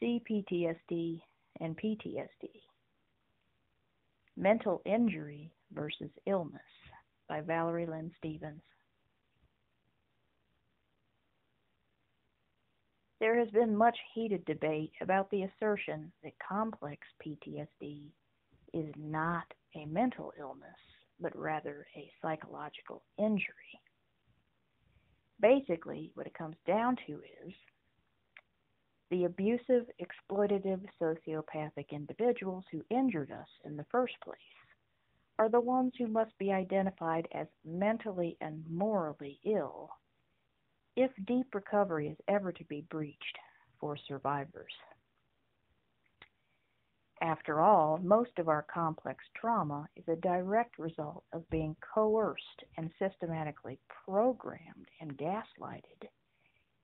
C-PTSD and PTSD. Mental Injury versus Illness by Valerie Lynn. There has been much heated debate about the assertion that complex PTSD is not a mental illness, but rather a psychological injury. Basically, what it comes down to is the abusive, exploitative, sociopathic individuals who injured us in the first place are the ones who must be identified as mentally and morally ill if deep recovery is ever to be breached for survivors. After all, most of our complex trauma is a direct result of being coerced and systematically programmed and gaslighted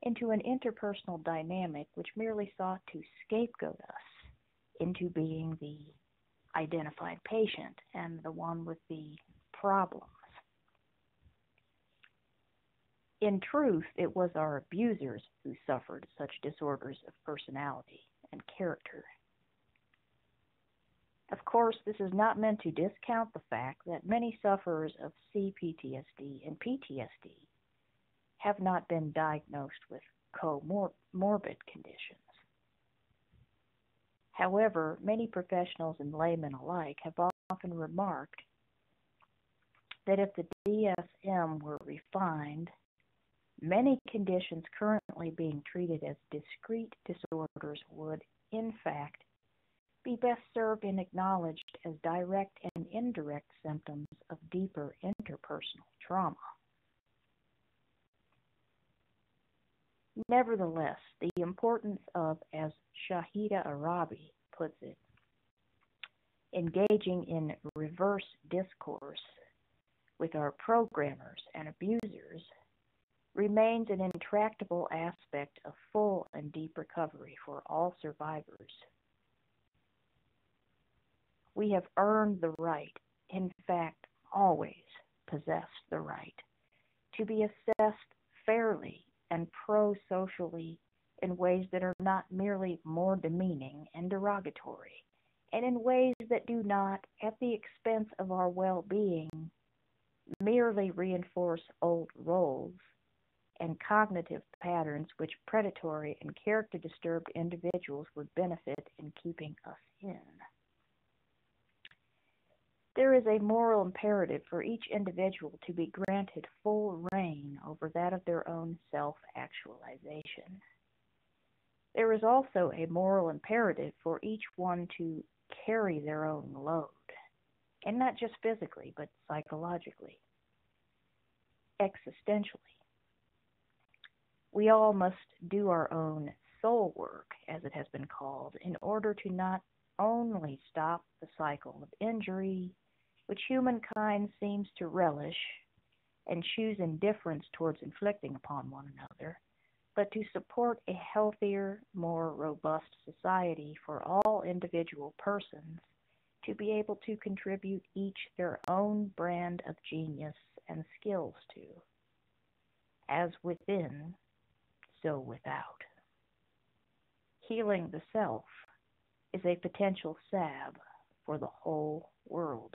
into an interpersonal dynamic which merely sought to scapegoat us into being the identified patient and the one with the problems. In truth, it was our abusers who suffered such disorders of personality and character. Of course, this is not meant to discount the fact that many sufferers of C-PTSD and PTSD have not been diagnosed with comorbid conditions. However, many professionals and laymen alike have often remarked that if the DSM were refined, many conditions currently being treated as discrete disorders would, in fact, be best served and acknowledged as direct and indirect symptoms of deeper interpersonal trauma. Nevertheless, the importance of, as Shahida Arabi puts it, engaging in reverse discourse with our programmers and abusers remains an intractable aspect of full and deep recovery for all survivors. We have earned the right, in fact, always possessed the right, to be assessed fairly and pro-socially in ways that are not merely more demeaning and derogatory, and in ways that do not, at the expense of our well-being, merely reinforce old roles and cognitive patterns which predatory and character-disturbed individuals would benefit in keeping us in. There is a moral imperative for each individual to be granted full reign over that of their own self-actualization. There is also a moral imperative for each one to carry their own load, and not just physically, but psychologically, existentially. We all must do our own soul work, as it has been called, in order to not only stop the cycle of injury, which humankind seems to relish and choose indifference towards inflicting upon one another, but to support a healthier, more robust society for all individual persons to be able to contribute each their own brand of genius and skills to, as within, so without. Healing the self is a potential salve for the whole world.